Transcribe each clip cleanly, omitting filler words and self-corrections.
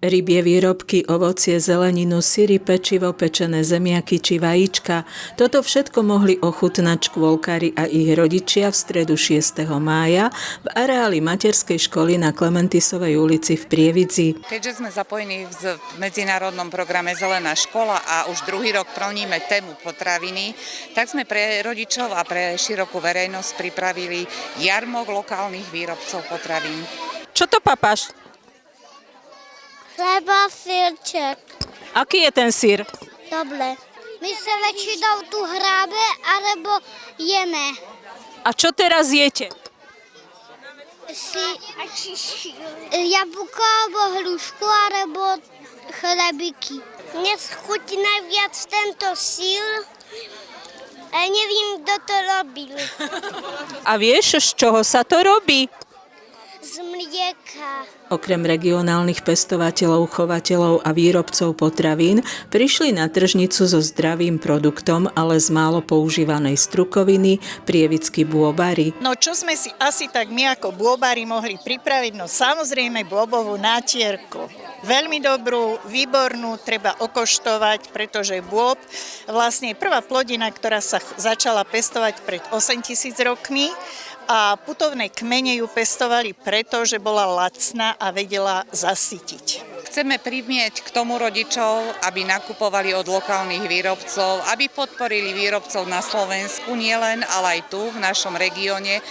Rybie výrobky, ovocie, zeleninu, syry, pečivo, pečené zemiaky či vajíčka. Toto všetko mohli ochutnať škôlkári a ich rodičia v stredu 6. mája v areáli materskej školy na Klementisovej ulici v Prievidzi. Keďže sme zapojení v medzinárodnom programe Zelená škola a už druhý rok plníme tému potraviny, tak sme pre rodičov a pre širokú verejnosť pripravili jarmok lokálnych výrobcov potravín. Čo to papáš? Chleba, syrček. Aký je ten syr? Dobre. My sa väčšinou tu hráme, alebo jeme. A čo teraz jete? Jablko, alebo hrušku, alebo chlebiky. Mne chutí najviac tento syr, a neviem, kto to robil. A vieš, z čoho sa to robí? Z mlieka. Okrem regionálnych pestovateľov, chovateľov a výrobcov potravín prišli na tržnicu so zdravým produktom, ale z málo používanej strukoviny prievidskí bôbari. No čo sme si asi tak my ako bôbari mohli pripraviť? No samozrejme bôbovú nátierku. Veľmi dobrú, výbornú, treba okoštovať, pretože bôb vlastne je prvá plodina, ktorá sa začala pestovať pred 8000 rokmi. A putovné kmene ju pestovali preto, že bola lacná a vedela zasytiť. Chceme primieť k tomu rodičov, aby nakupovali od lokálnych výrobcov, aby podporili výrobcov na Slovensku nielen, ale aj tu v našom regióne,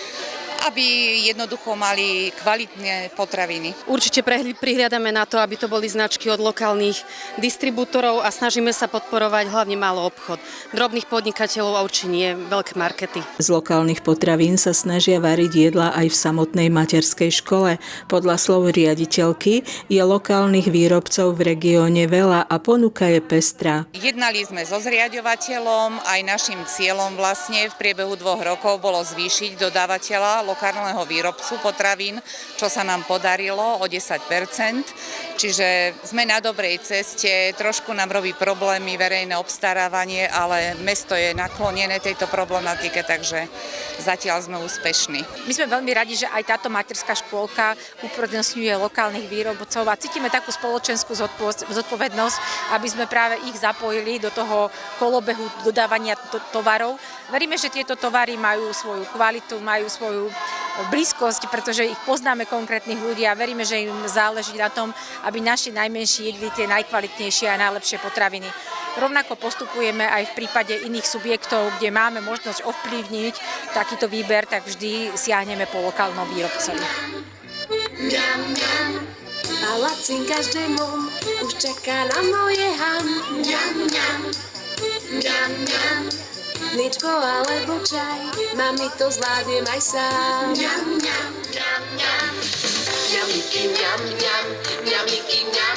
aby jednoducho mali kvalitné potraviny. Určite prihliadame na to, aby to boli značky od lokálnych distribútorov a snažíme sa podporovať hlavne malý obchod. Drobných podnikateľov a určite nie veľké markety. Z lokálnych potravín sa snažia variť jedla aj v samotnej materskej škole. Podľa slov riaditeľky je lokálnych výrobcov v regióne veľa a ponuka je pestrá. Jednali sme so zriaďovateľom, aj našim cieľom vlastne v priebehu 2 rokov bolo zvýšiť dodávateľa lokálneho výrobcu potravín, čo sa nám podarilo o 10%. Čiže sme na dobrej ceste, trošku nám robí problémy verejné obstarávanie, ale mesto je naklonené tejto problematike, takže zatiaľ sme úspešní. My sme veľmi radi, že aj táto materská škôlka uprednostňuje lokálnych výrobcov a cítime takú spoločenskú zodpovednosť, aby sme práve ich zapojili do toho kolobehu dodávania tovarov. Veríme, že tieto tovary majú svoju kvalitu, majú svoju blízkosť, pretože ich poznáme konkrétnych ľudí a veríme, že im záleží na tom, aby naši najmenší jedli tie najkvalitnejšie a najlepšie potraviny. Rovnako postupujeme aj v prípade iných subjektov, kde máme možnosť ovplyvniť takýto výber, tak vždy siahneme po lokálnom výrobcovi. Mňam, mňam, palacín každému už čaká na moje ham. Mňam, mňam, mňam, mňam. Mliečko alebo čaj, mami to zvládnem aj sám. Mňam, mňam, mňam, mňam. Mňamíky, mňam, mňam, mňamíky, mňam.